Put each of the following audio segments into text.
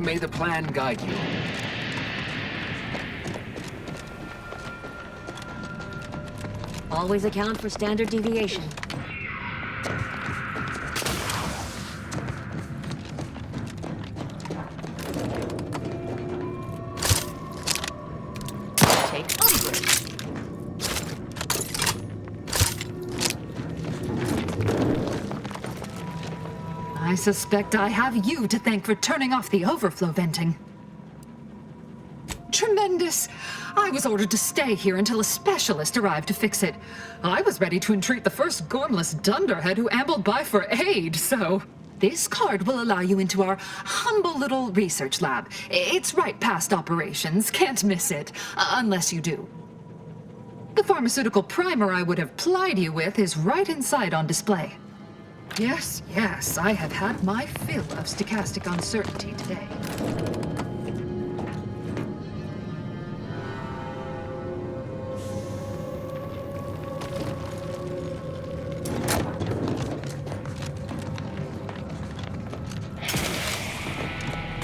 May the plan guide you. Always account for standard deviation. Take over. I suspect I have you to thank for turning off the overflow venting. Tremendous! I was ordered to stay here until a specialist arrived to fix it. I was ready to entreat the first gormless dunderhead who ambled by for aid, so... This card will allow you into our humble little research lab. It's right past operations, can't miss it, unless you do. The pharmaceutical primer I would have plied you with is right inside on display. Yes, yes, I have had my fill of stochastic uncertainty today.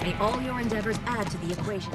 May all your endeavors add to the equation.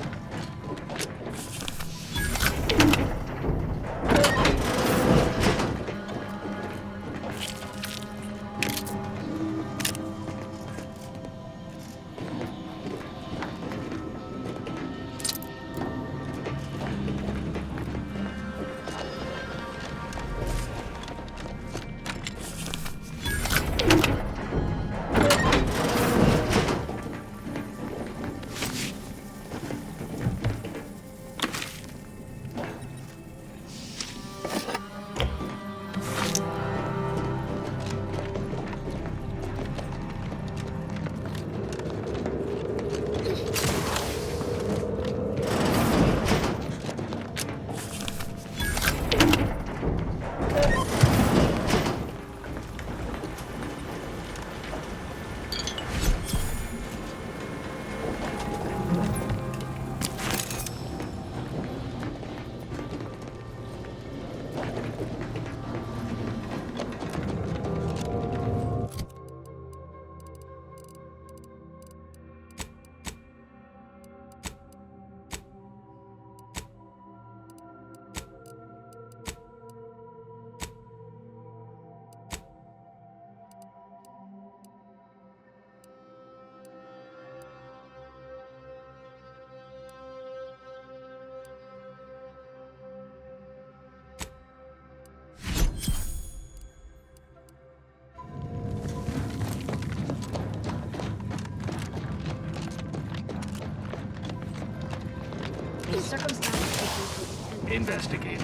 Investigate.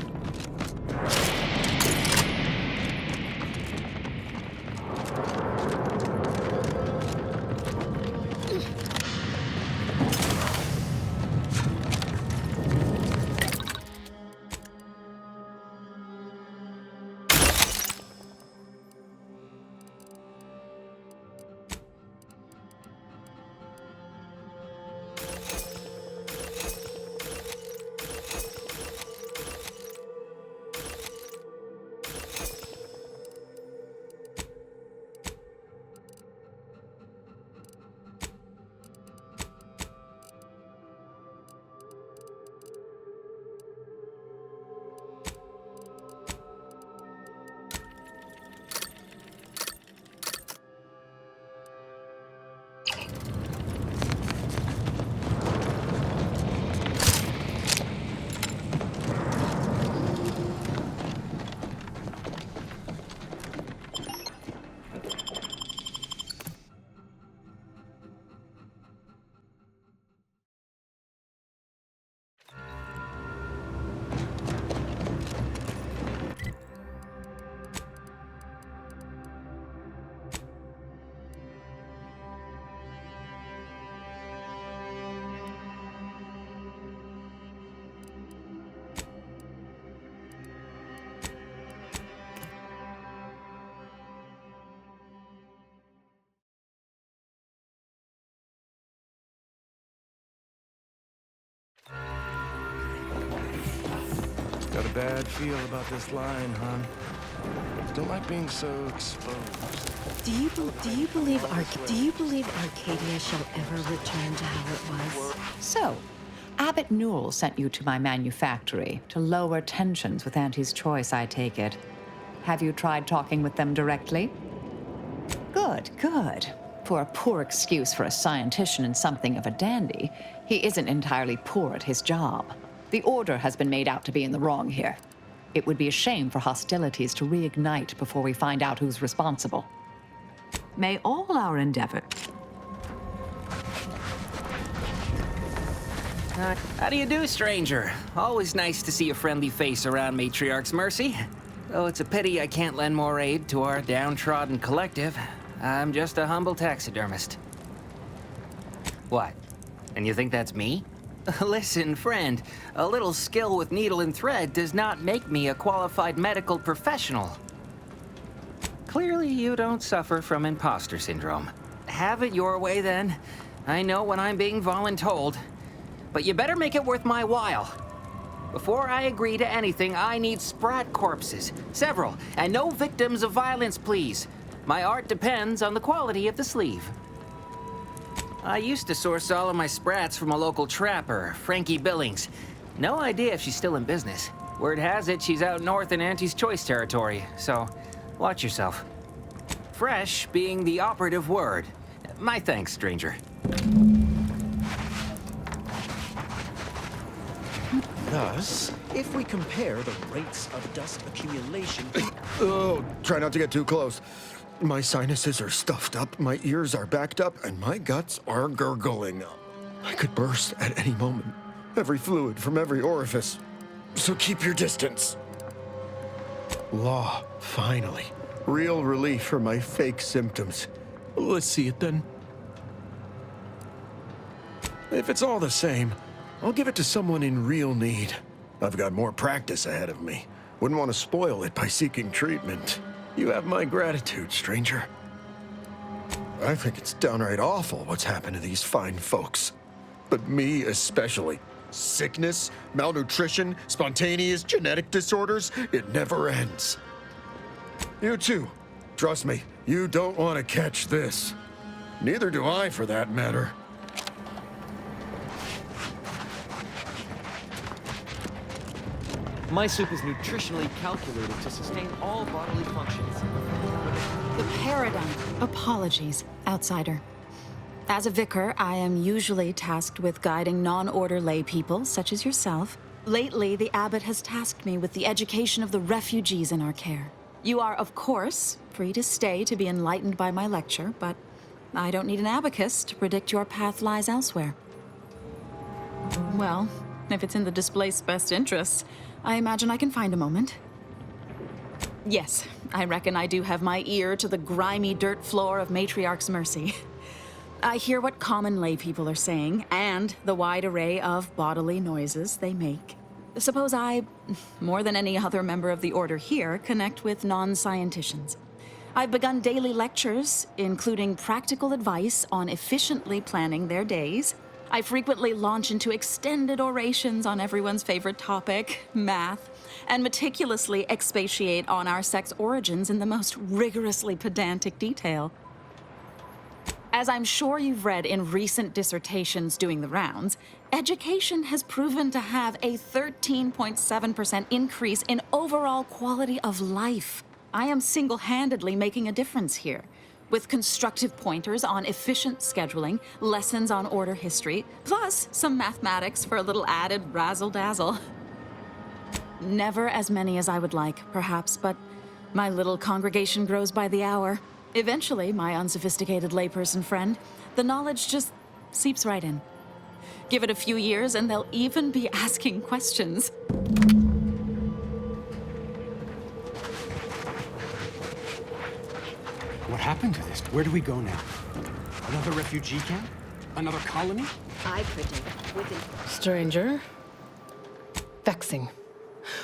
a bad feel about this line, hon. Don't like being so exposed. Do you believe Arcadia shall ever return to how it was? So, Abbott Newell sent you to my manufactory to lower tensions with Auntie's choice, I take it. Have you tried talking with them directly? Good, good. For a poor excuse for a scientician and something of a dandy, he isn't entirely poor at his job. The Order has been made out to be in the wrong here. It would be a shame for hostilities to reignite before we find out who's responsible. May all our endeavor... How do you do, stranger? Always nice to see a friendly face around Matriarch's mercy. Though it's a pity I can't lend more aid to our downtrodden collective. I'm just a humble taxidermist. What? And you think that's me? Listen, friend, a little skill with needle and thread does not make me a qualified medical professional. Clearly, you don't suffer from imposter syndrome. Have it your way, then. I know when I'm being voluntold. But you better make it worth my while. Before I agree to anything, I need sprat corpses. Several, and no victims of violence, please. My art depends on the quality of the sleeve. I used to source all of my sprats from a local trapper, Frankie Billings. No idea if she's still in business. Word has it she's out north in Auntie's Choice territory, so watch yourself. Fresh being the operative word. My thanks, stranger. Thus, if we compare the rates of dust accumulation... Oh, try not to get too close. My sinuses are stuffed up, my ears are backed up, and my guts are gurgling. I could burst at any moment. Every fluid from every orifice. So keep your distance. Law, finally. Real relief for my fake symptoms. Let's see it then. If it's all the same, I'll give it to someone in real need. I've got more practice ahead of me. Wouldn't want to spoil it by seeking treatment. You have my gratitude, stranger. I think it's downright awful what's happened to these fine folks. But me especially. Sickness, malnutrition, spontaneous genetic disorders, it never ends. You too. Trust me, you don't want to catch this. Neither do I, for that matter. My soup is nutritionally calculated to sustain all bodily functions. The paradigm. Apologies, outsider. As a vicar, I am usually tasked with guiding non-order lay people, such as yourself. Lately, the abbot has tasked me with the education of the refugees in our care. You are, of course, free to stay to be enlightened by my lecture, but I don't need an abacus to predict your path lies elsewhere. Well, if it's in the displaced's best interests, I imagine I can find a moment. Yes, I reckon I do have my ear to the grimy dirt floor of Matriarch's mercy. I hear what common lay people are saying, and the wide array of bodily noises they make. Suppose I, more than any other member of the Order here, connect with non-scienticians. I've begun daily lectures, including practical advice on efficiently planning their days. I frequently launch into extended orations on everyone's favorite topic, math, and meticulously expatiate on our sex origins in the most rigorously pedantic detail. As I'm sure you've read in recent dissertations doing the rounds, education has proven to have a 13.7% increase in overall quality of life. I am single-handedly making a difference here, with constructive pointers on efficient scheduling, lessons on order history, plus some mathematics for a little added razzle-dazzle. Never as many as I would like, perhaps, but my little congregation grows by the hour. Eventually, my unsophisticated layperson friend, the knowledge just seeps right in. Give it a few years and they'll even be asking questions. What happened to this? Where do we go now? Another refugee camp? Another colony? I predict within... Stranger. Vexing.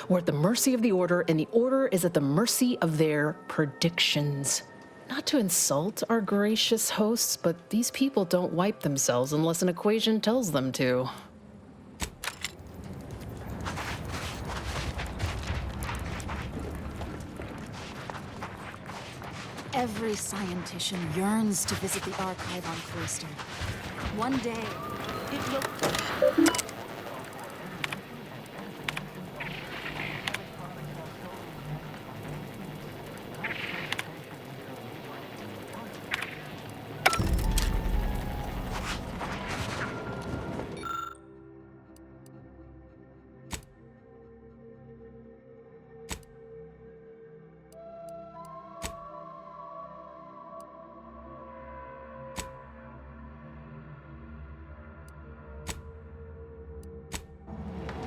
We're at the mercy of the Order, and the Order is at the mercy of their predictions. Not to insult our gracious hosts, but these people don't wipe themselves unless an equation tells them to. Every scientician yearns to visit the archive on Callisto. One day, it will...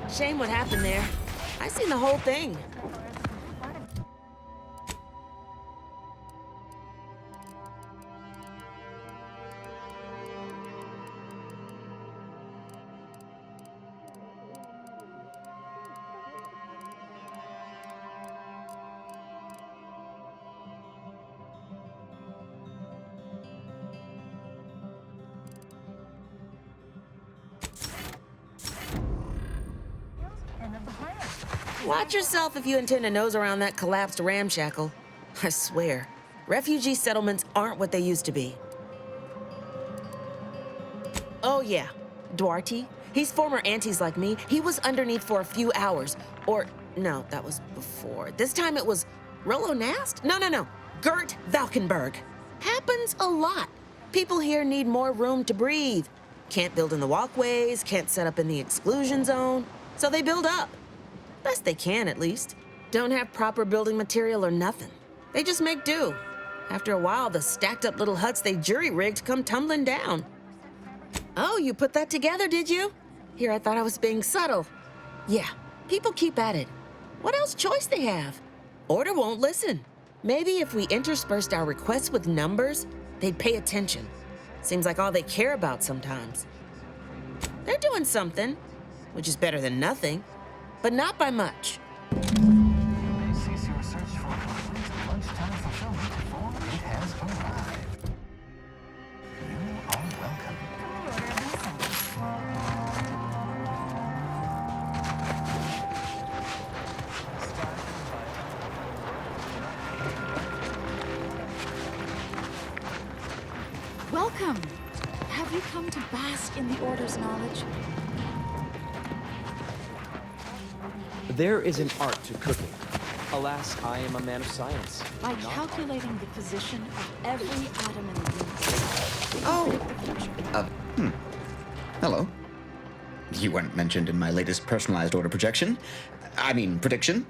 Shame what happened there. I seen the whole thing. Watch yourself if you intend to nose around that collapsed ramshackle. I swear, refugee settlements aren't what they used to be. Oh yeah, Duarte. He's former aunties like me. He was underneath for a few hours. Or, no, that was before. This time it was Rollo Nast? No. Gert Valkenburg. Happens a lot. People here need more room to breathe. Can't build in the walkways, can't set up in the exclusion zone. So they build up. Best they can, at least. Don't have proper building material or nothing. They just make do. After a while, the stacked up little huts they jury-rigged come tumbling down. Oh, you put that together, did you? Here, I thought I was being subtle. Yeah, people keep at it. What else choice they have? Order won't listen. Maybe if we interspersed our requests with numbers, they'd pay attention. Seems like all they care about sometimes. They're doing something, which is better than nothing. But not by much. You may cease your search for complete lunchtime fulfillment before it has arrived. You are welcome. Welcome! Have you come to bask in the Order's knowledge? There is an art to cooking. Alas, I am a man of science. By calculating the position of every atom in the universe. Oh! Hello. You weren't mentioned in my latest personalized order projection. I mean, prediction.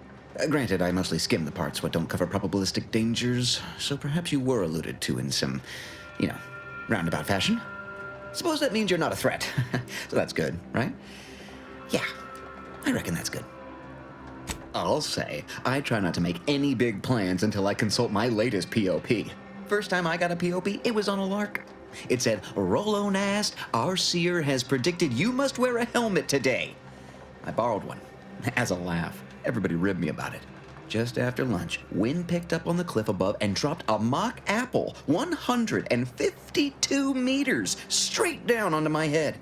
Granted, I mostly skim the parts what don't cover probabilistic dangers, so perhaps you were alluded to in some, roundabout fashion. Suppose that means you're not a threat. So that's good, right? Yeah, I reckon that's good. I'll say, I try not to make any big plans until I consult my latest POP. First time I got a POP, it was on a lark. It said, Rollo Nast, our seer has predicted you must wear a helmet today. I borrowed one, as a laugh. Everybody ribbed me about it. Just after lunch, wind picked up on the cliff above and dropped a mock apple 152 meters straight down onto my head.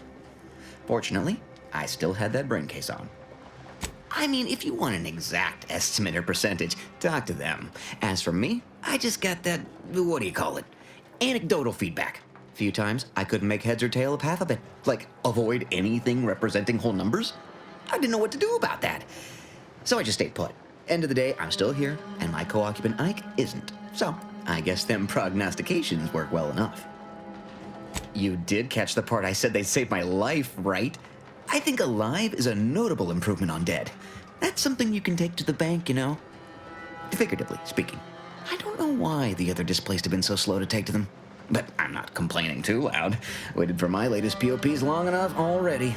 Fortunately, I still had that brain case on. I mean, if you want an exact estimate or percentage, talk to them. As for me, I just got that, anecdotal feedback. A few times, I couldn't make heads or tail of half of it. Like, avoid anything representing whole numbers? I didn't know what to do about that. So I just stayed put. End of the day, I'm still here, and my co-occupant Ike isn't. So, I guess them prognostications work well enough. You did catch the part I said they'd save my life, right? I think alive is a notable improvement on dead. That's something you can take to the bank, Figuratively speaking. I don't know why the other displaced have been so slow to take to them. But I'm not complaining too loud. Waited for my latest POPs long enough already.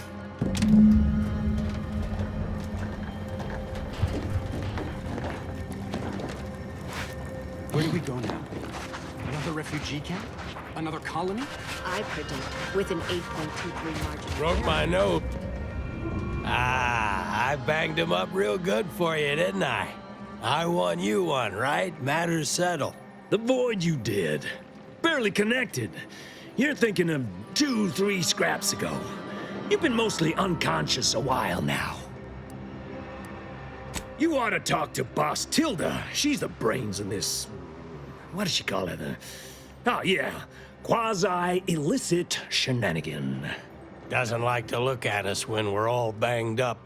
Where do we go now? Another refugee camp? Another colony? I predict with an 8.23 margin. Broke my nose. I banged him up real good for you, didn't I? I won you one, right? Matters settled. The void you did. Barely connected. You're thinking of 2-3 scraps ago. You've been mostly unconscious a while now. You ought to talk to Boss Tilda. She's the brains in this what does she call it? Oh, yeah. Quasi-illicit shenanigan. Doesn't like to look at us when we're all banged up.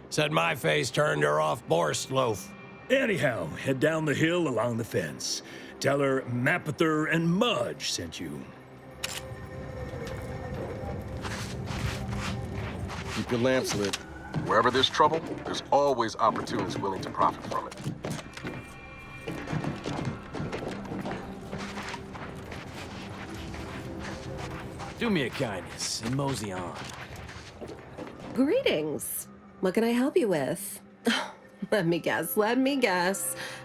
Said my face turned her off Borscht loaf. Anyhow, head down the hill along the fence. Tell her Mapother and Mudge sent you. Keep your lamps lit. Wherever there's trouble, there's always opportunists willing to profit from it. Do me a kindness and mosey on. Greetings. What can I help you with? Let me guess.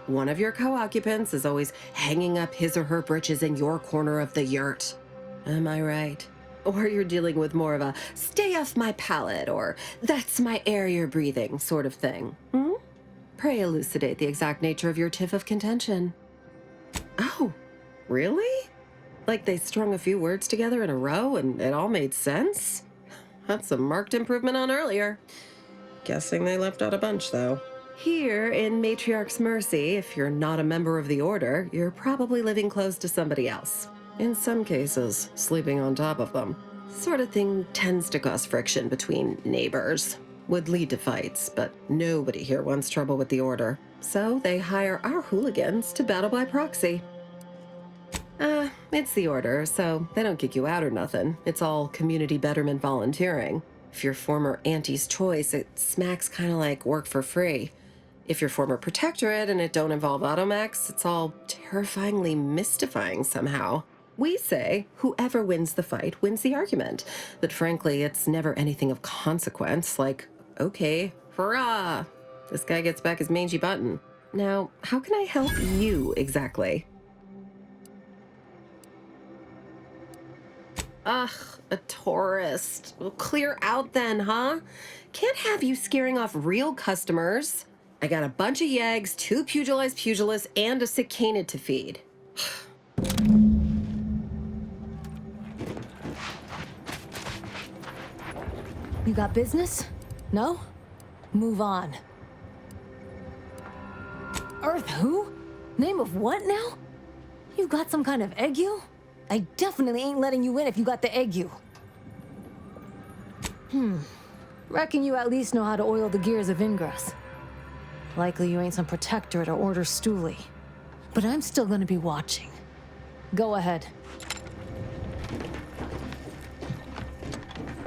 One of your co-occupants is always hanging up his or her britches in your corner of the yurt. Am I right? Or you're dealing with more of a stay off my palate or that's my air you're breathing sort of thing. Pray elucidate the exact nature of your tiff of contention. Oh, really? Like they strung a few words together in a row and it all made sense? That's a marked improvement on earlier. Guessing they left out a bunch, though. Here in Matriarch's Mercy, if you're not a member of the Order, you're probably living close to somebody else. In some cases, sleeping on top of them. Sort of thing tends to cause friction between neighbors. Would lead to fights, but nobody here wants trouble with the Order. So they hire our hooligans to battle by proxy. It's the Order, so they don't kick you out or nothing. It's all community betterment volunteering. If you're former Auntie's Choice, it smacks kind of like work for free. If you're former Protectorate and it don't involve Automax, it's all terrifyingly mystifying somehow. We say whoever wins the fight wins the argument, but frankly, it's never anything of consequence, like, okay, hurrah, this guy gets back his mangy button. Now, how can I help you exactly? Ugh, a tourist. Well, clear out then, huh? Can't have you scaring off real customers. I got a bunch of yeggs, 2 pugilized pugilists, and a cicanid to feed. You got business? No? Move on. Earth who? Name of what now? You got some kind of ague? I definitely ain't letting you in if you got the ague. Reckon you at least know how to oil the gears of ingress. Likely you ain't some Protectorate or Order stoolie. But I'm still gonna be watching. Go ahead.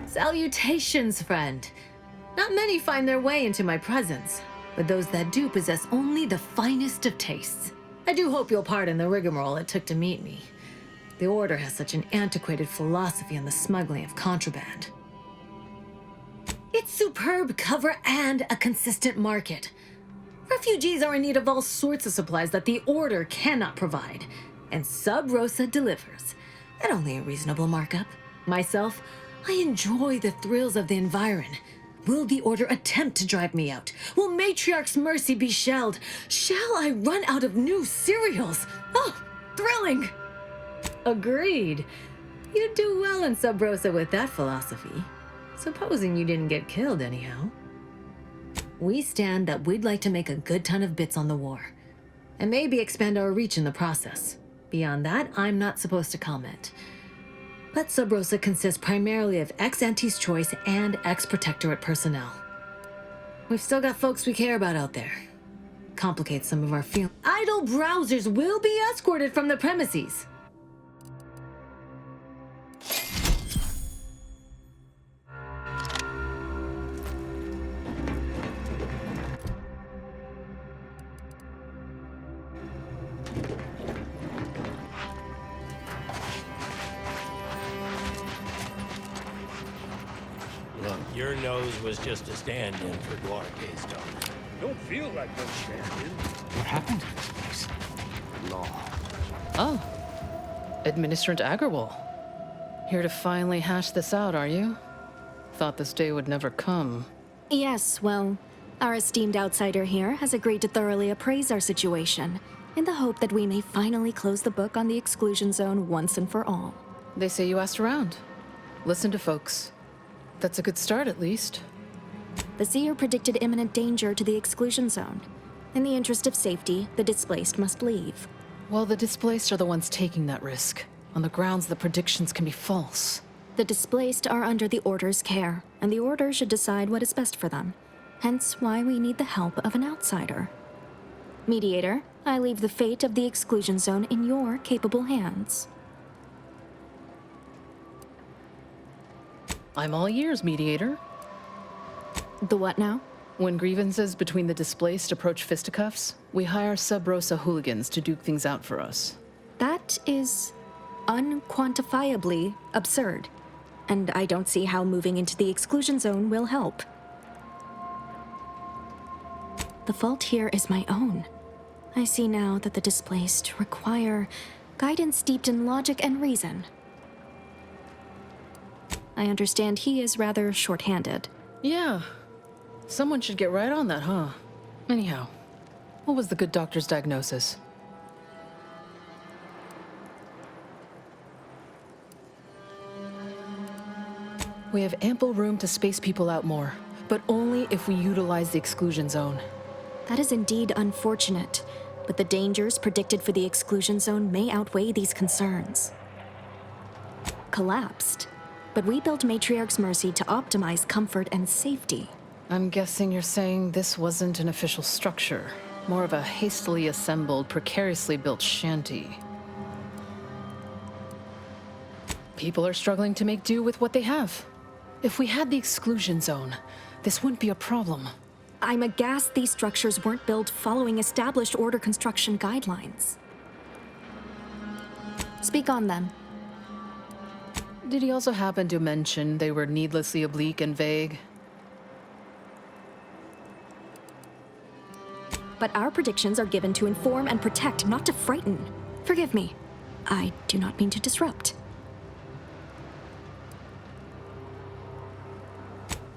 Salutations, friend. Not many find their way into my presence, but those that do possess only the finest of tastes. I do hope you'll pardon the rigmarole it took to meet me. The Order has such an antiquated philosophy on the smuggling of contraband. It's superb cover and a consistent market. Refugees are in need of all sorts of supplies that the Order cannot provide, and Sub Rosa delivers at only a reasonable markup. Myself, I enjoy the thrills of the environ. Will the Order attempt to drive me out? Will Matriarch's Mercy be shelled? Shall I run out of new cereals? Oh, thrilling! Agreed. You'd do well in Sub Rosa with that philosophy. Supposing you didn't get killed anyhow. We stand that we'd like to make a good ton of bits on the war, and maybe expand our reach in the process. Beyond that, I'm not supposed to comment. But Sub Rosa consists primarily of ex-Auntie's Choice and ex-Protectorate personnel. We've still got folks we care about out there. Complicates some of our feelings. Idle browsers will be escorted from the premises. Your nose was just a stand-in for Duarte's tongue. Don't feel like no stand-in. What happened to this place? Law. Oh. Administrant Agarwal. Here to finally hash this out, are you? Thought this day would never come. Yes, well, our esteemed outsider here has agreed to thoroughly appraise our situation, in the hope that we may finally close the book on the exclusion zone once and for all. They say you asked around. Listen to folks. That's a good start, at least. The seer predicted imminent danger to the exclusion zone. In the interest of safety, the displaced must leave. Well, the displaced are the ones taking that risk, on the grounds that predictions can be false. The displaced are under the Order's care, and the Order should decide what is best for them. Hence why we need the help of an outsider. Mediator, I leave the fate of the exclusion zone in your capable hands. I'm all ears, Mediator. The what now? When grievances between the displaced approach fisticuffs, we hire Sub Rosa hooligans to duke things out for us. That is unquantifiably absurd, and I don't see how moving into the exclusion zone will help. The fault here is my own. I see now that the displaced require guidance steeped in logic and reason. I understand he is rather short-handed. Yeah. Someone should get right on that, huh? Anyhow, what was the good doctor's diagnosis? We have ample room to space people out more, but only if we utilize the exclusion zone. That is indeed unfortunate, but the dangers predicted for the exclusion zone may outweigh these concerns. Collapsed, but we built Matriarch's Mercy to optimize comfort and safety. I'm guessing you're saying this wasn't an official structure, more of a hastily assembled, precariously built shanty. People are struggling to make do with what they have. If we had the exclusion zone, this wouldn't be a problem. I'm aghast these structures weren't built following established Order construction guidelines. Speak on them. Did he also happen to mention they were needlessly oblique and vague? But our predictions are given to inform and protect, not to frighten. Forgive me. I do not mean to disrupt.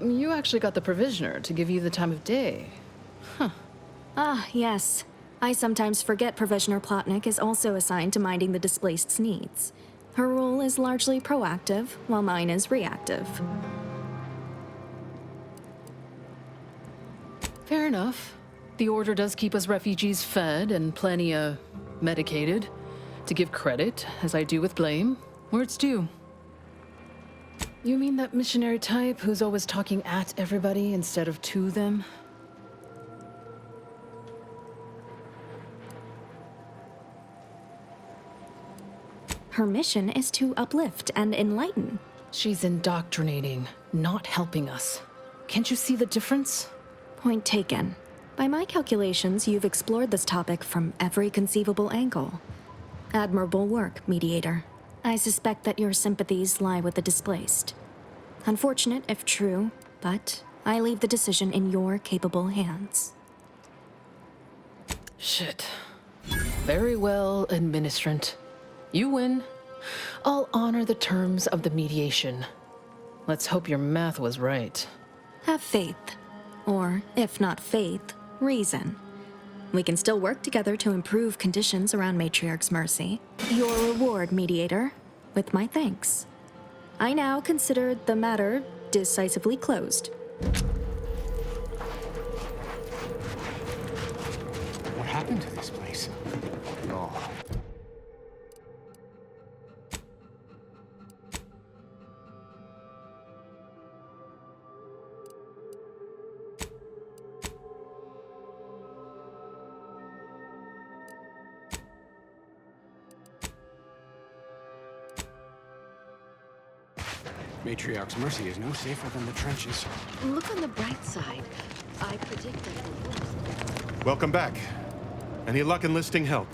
You actually got the Provisioner to give you the time of day. Huh. Ah, yes. I sometimes forget Provisioner Plotnik is also assigned to minding the displaced's needs. Her role is largely proactive, while mine is reactive. Fair enough. The Order does keep us refugees fed and plenty, medicated. To give credit, as I do with blame, where it's due. You mean that missionary type who's always talking at everybody instead of to them? Her mission is to uplift and enlighten. She's indoctrinating, not helping us. Can't you see the difference? Point taken. By my calculations, you've explored this topic from every conceivable angle. Admirable work, Mediator. I suspect that your sympathies lie with the displaced. Unfortunate if true, but I leave the decision in your capable hands. Shit. Very well, administrant. You win. I'll honor the terms of the mediation. Let's hope your math was right. Have faith. Or, if not faith, reason. We can still work together to improve conditions around Matriarch's Mercy. Your reward, Mediator, with my thanks. I now consider the matter decisively closed. What happened to this place? Oh. Matriarch's Mercy is no safer than the trenches. Look on the bright side. I predicted the worst. Welcome back. Any luck enlisting help?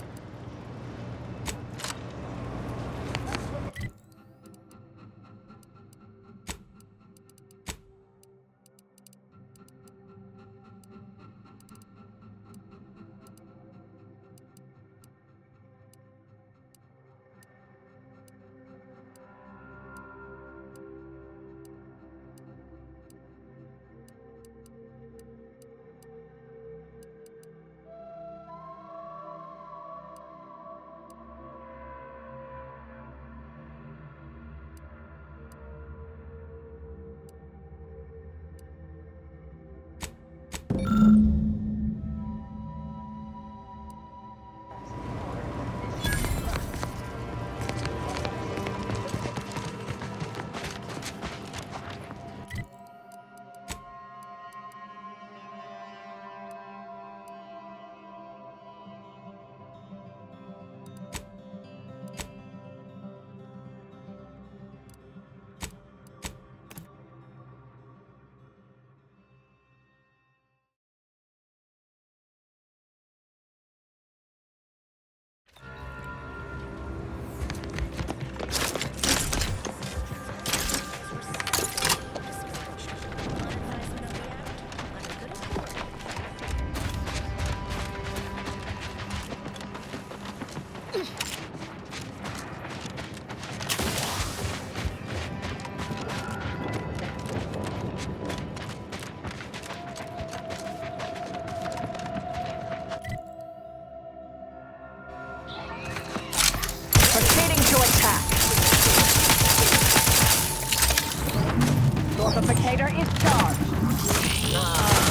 Fortificator is charged.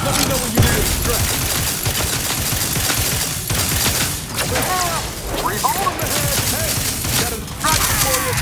Let me know when you need a stretch. Three hole in the head. Hey, got a distraction for you.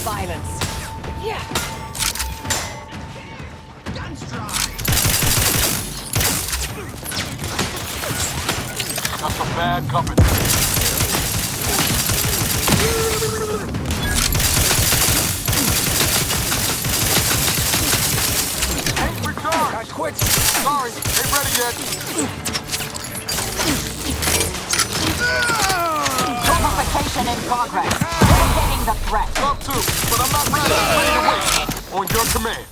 Violence. Yeah. Guns dry. Got some bad company. Ain't recharged. I quit. Sorry, ain't ready yet. Fortification in progress. Mitigating the threat. Up to, but I'm not ready. Ready to wait. On your command.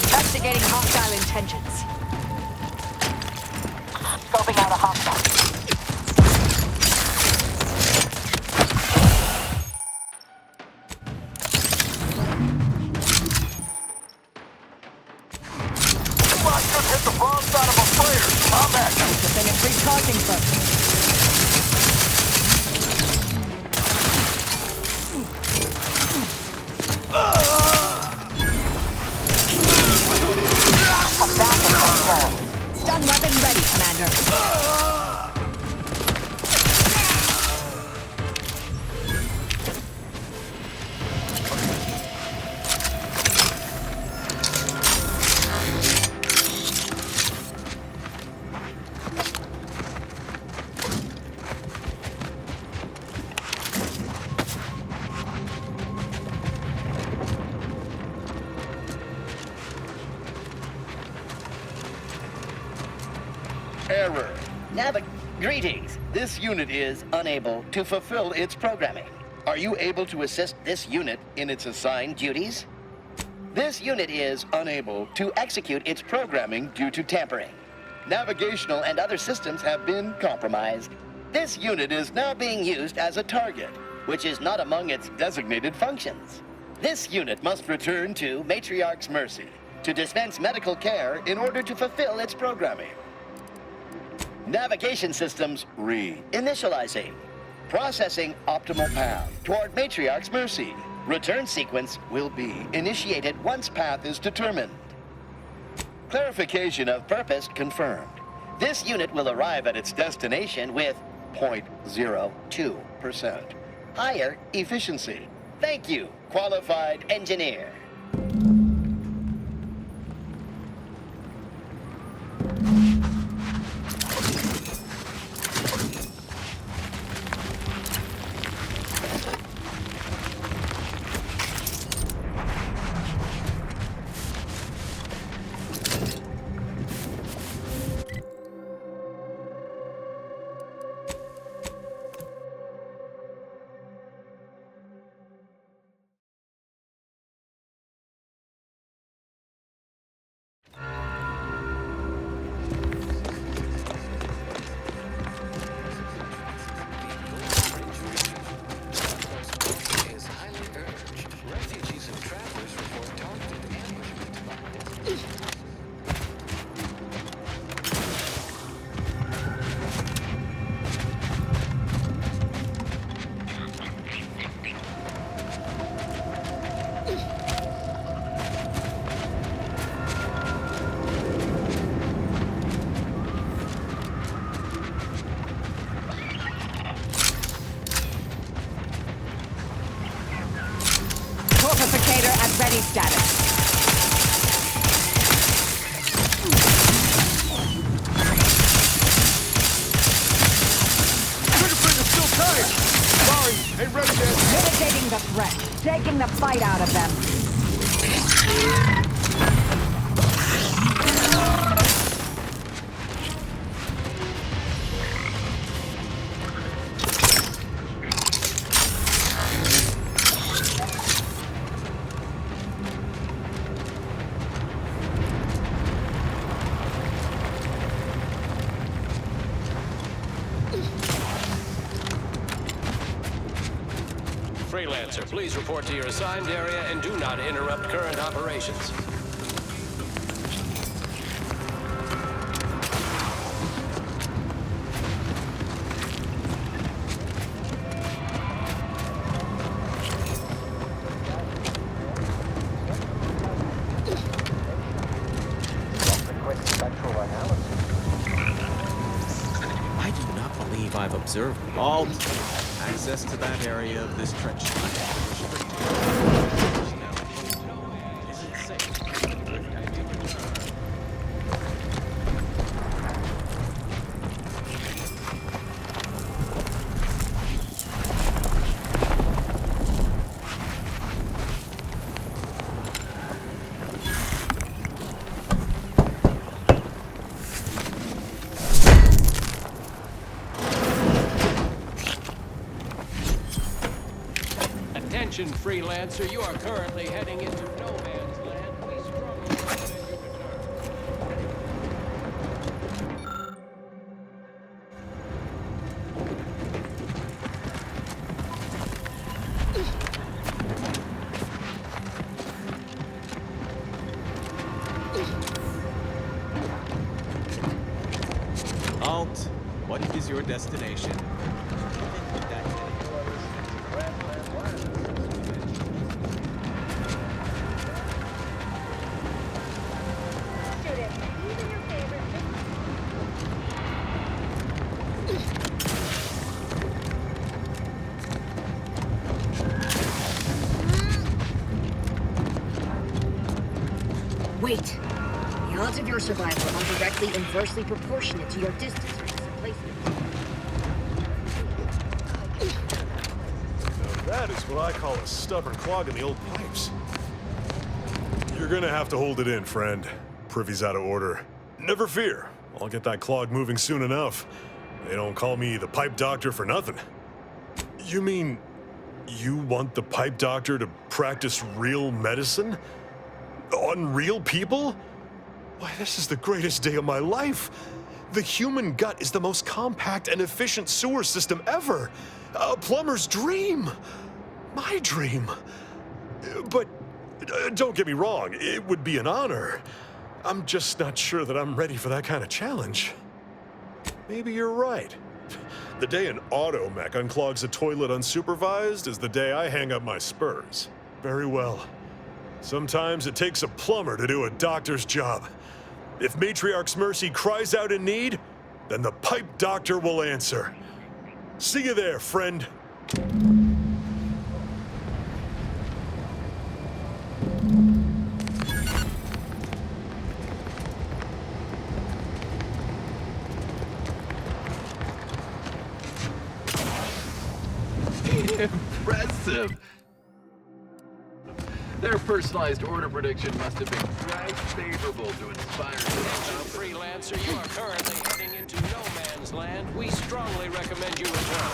Investigating hostile intentions. Scoping out a hostile. Hit the wrong side of a flare. Combat. Good thing it's recharging first. Stun weapon ready, Commander. Error. Greetings. This unit is unable to fulfill its programming. Are you able to assist this unit in its assigned duties? This unit is unable to execute its programming due to tampering. Navigational and other systems have been compromised. This unit is now being used as a target, which is not among its designated functions. This unit must return to Matriarch's Mercy to dispense medical care in order to fulfill its programming. Navigation systems re-initializing. Processing optimal path toward Matriarch's Mercy. Return sequence will be initiated once path is determined. Clarification of purpose confirmed. This unit will arrive at its destination with 0.02% higher efficiency. Thank you, qualified engineer. Ready status. Fingerprint is still tight. Sorry, ain't ready yet. Mitigating the threat. Taking the fight out of them. Freelancer, please report to your assigned area and do not interrupt current operations. I do not believe I've observed all access to that area of this trench. Freelancer, you are currently heading into no man's land. We strongly recommend you return. Alt, what is your destination? Wait. The odds of your survival are directly inversely proportionate to your distance from displacement. Now that is what I call a stubborn clog in the old pipes. You're gonna have to hold it in, friend. Privy's out of order. Never fear. I'll get that clog moving soon enough. They don't call me the pipe doctor for nothing. You mean you want the pipe doctor to practice real medicine? On real people? Why, this is the greatest day of my life. The human gut is the most compact and efficient sewer system ever. A plumber's dream. My dream. But don't get me wrong, it would be an honor. I'm just not sure that I'm ready for that kind of challenge. Maybe you're right. The day an automech unclogs a toilet unsupervised is the day I hang up my spurs. Very well. Sometimes it takes a plumber to do a doctor's job. If Matriarch's Mercy cries out in need, then the pipe doctor will answer. See you there, friend. Impressive. Their personalized order prediction must have been quite favorable to inspire this. Freelancer, you are currently heading into no man's land. We strongly recommend you return.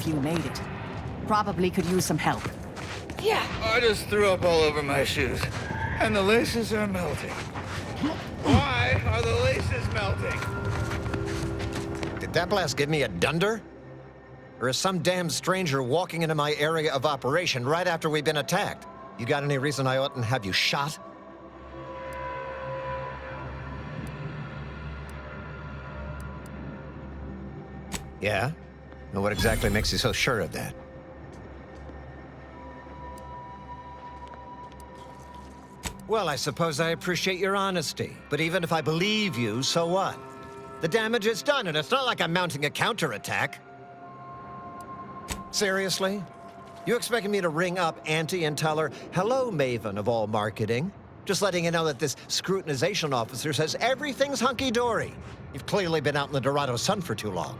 You made it. Probably could use some help. Yeah. I just threw up all over my shoes, and the laces are melting. Why are the laces melting? Did that blast give me a dunder? Or is some damn stranger walking into my area of operation right after we've been attacked? You got any reason I oughtn't have you shot? Yeah? And what exactly makes you so sure of that? Well, I suppose I appreciate your honesty. But even if I believe you, so what? The damage is done, and it's not like I'm mounting a counterattack. Seriously? You expecting me to ring up Auntie and tell her, hello, Maven of all marketing? Just letting you know that this scrutinization officer says everything's hunky-dory. You've clearly been out in the Dorado sun for too long.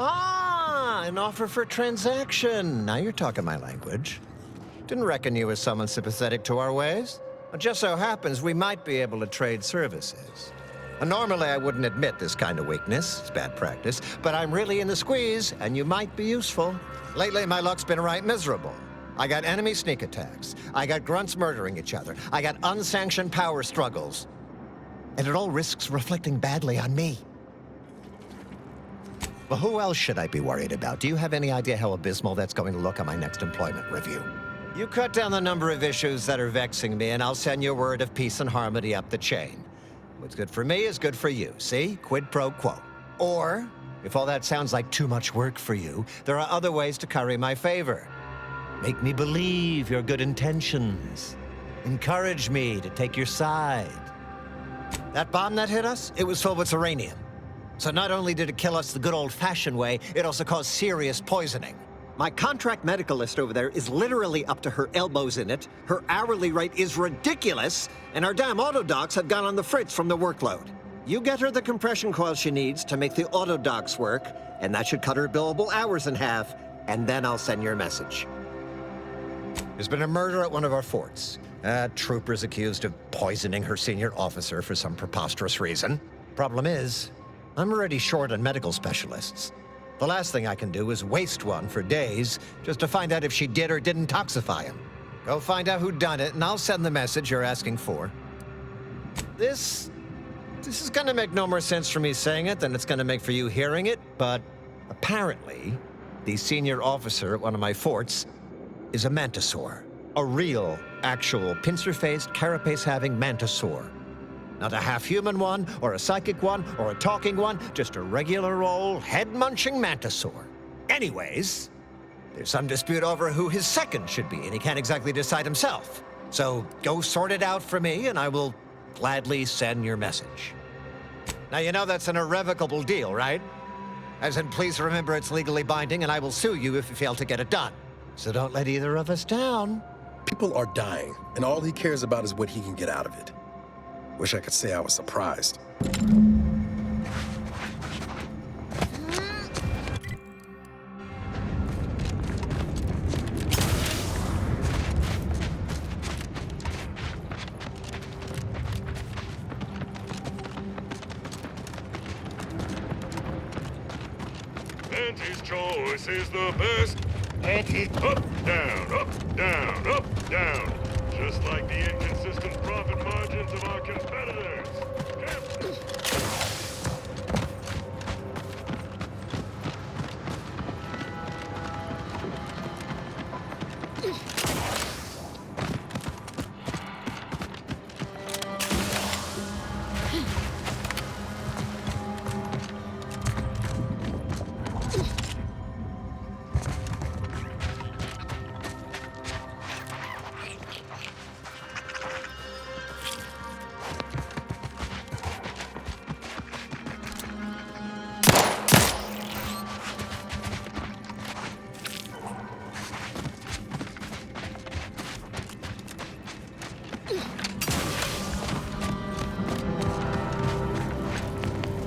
Ah, an offer for transaction. Now you're talking my language. Didn't reckon you as someone sympathetic to our ways. It just so happens we might be able to trade services. Normally I wouldn't admit this kind of weakness. It's bad practice. But I'm really in the squeeze, and you might be useful. Lately my luck's been right miserable. I got enemy sneak attacks. I got grunts murdering each other. I got unsanctioned power struggles. And it all risks reflecting badly on me. Well, who else should I be worried about? Do you have any idea how abysmal that's going to look on my next employment review? You cut down the number of issues that are vexing me, and I'll send you word of peace and harmony up the chain. What's good for me is good for you, see? Quid pro quo. Or If all that sounds like too much work for you, there are other ways to curry my favor. Make me believe your good intentions. Encourage me to take your side. That bomb that hit us, it was filled with uranium. So not only did it kill us the good old-fashioned way, it also caused serious poisoning. My contract medicalist over there is literally up to her elbows in it, her hourly rate is ridiculous, and our damn autodocs have gone on the fritz from the workload. You get her the compression coil she needs to make the autodocs work, and that should cut her billable hours in half, and then I'll send your message. There's been a murder at one of our forts. A trooper's accused of poisoning her senior officer for some preposterous reason. Problem is, I'm already short on medical specialists. The last thing I can do is waste one for days just to find out if she did or didn't toxify him. Go find out who done it, and I'll send the message you're asking for. This is gonna make no more sense for me saying it than it's gonna make for you hearing it, but apparently, the senior officer at one of my forts is a mantisaur. A real, actual, pincer-faced, carapace-having mantisaur. Not a half-human one, or a psychic one, or a talking one, just a regular old head-munching mantisaur. Anyways, there's some dispute over who his second should be, and he can't exactly decide himself. So go sort it out for me, and I will gladly send your message. Now, you know that's an irrevocable deal, right? As in, please remember it's legally binding, and I will sue you if you fail to get it done. So don't let either of us down. People are dying, and all he cares about is what he can get out of it. Wish I could say I was surprised. Auntie's choice is the best. Auntie. Up, down, up, down, up, down. Just like the inconsistent profit margins of our competitors.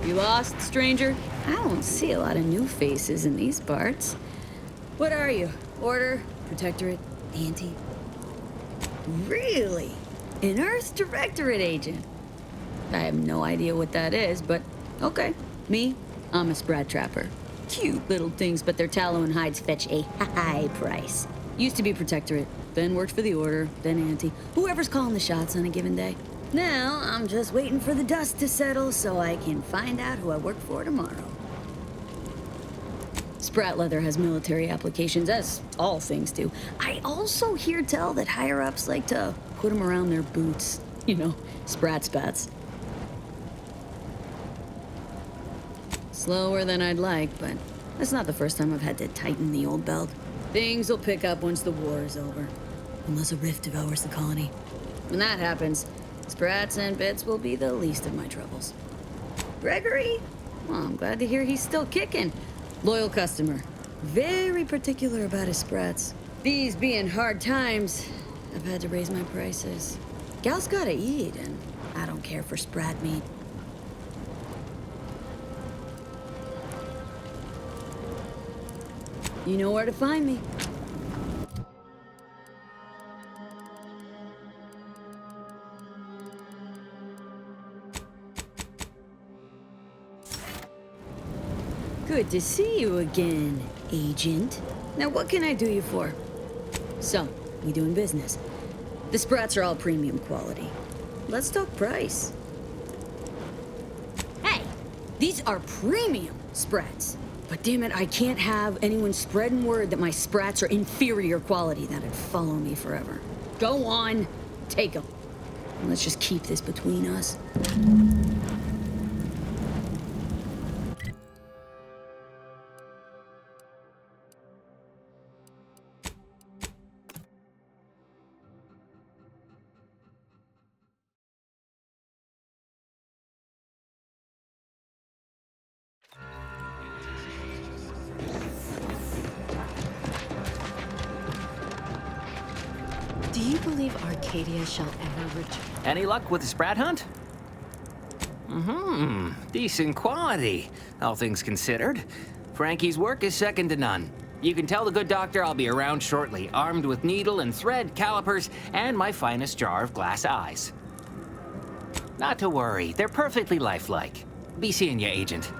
You lost, stranger? I don't see a lot of new faces in these parts. What are you? Order? Protectorate? Anti? Really? An Earth Directorate agent? I have no idea what that is, but okay. Me? I'm a Sprat Trapper. Cute little things, but their tallow and hides fetch a high price. Used to be Protectorate, then worked for the Order, then Anti. Whoever's calling the shots on a given day. Now, I'm just waiting for the dust to settle so I can find out who I work for tomorrow. Sprat Leather has military applications, as all things do. I also hear tell that higher-ups like to put them around their boots. You know, Sprat Spats. Slower than I'd like, but that's not the first time I've had to tighten the old belt. Things will pick up once the war is over. Unless a rift devours the colony. When that happens, Sprats and bits will be the least of my troubles. Gregory? Well, I'm glad to hear he's still kicking. Loyal customer. Very particular about his Sprats. These being hard times, I've had to raise my prices. Gal's gotta eat, and I don't care for Sprat meat. You know where to find me. Good to see you again, Agent. Now, what can I do you for? So, we doing business. The Sprats are all premium quality. Let's talk price. Hey, these are premium Sprats. But damn it, I can't have anyone spreading word that my Sprats are inferior quality. That'd follow me forever. Go on, take them. And let's just keep this between us. you believe Arcadia shall ever return? Any luck with the Sprat hunt? Decent quality, all things considered. Frankie's work is second to none. You can tell the good doctor I'll be around shortly, armed with needle and thread, calipers, and my finest jar of glass eyes. Not to worry, they're perfectly lifelike. Be seeing you, Agent.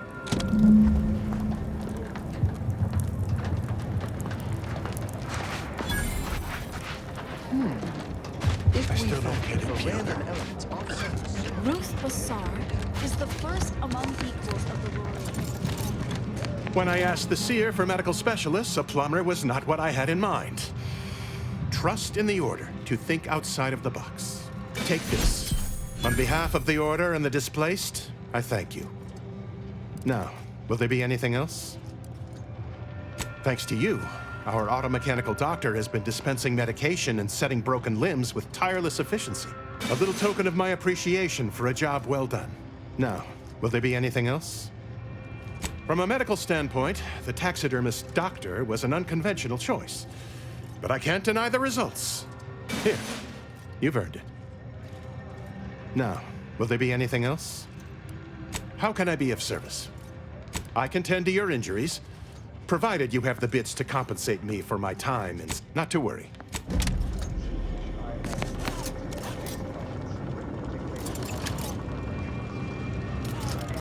I still don't get it, Keanu. Ruth Bassar is the first among equals of the world. When I asked the seer for medical specialists, a plumber was not what I had in mind. Trust in the Order to think outside of the box. Take this. On behalf of the Order and the displaced, I thank you. Now, will there be anything else? Thanks to you, our automechanical doctor has been dispensing medication and setting broken limbs with tireless efficiency. A little token of my appreciation for a job well done. Now, will there be anything else? From a medical standpoint, the taxidermist doctor was an unconventional choice. But I can't deny the results. Here, you've earned it. Now, will there be anything else? How can I be of service? I can tend to your injuries, provided you have the bits to compensate me for my time, and not to worry.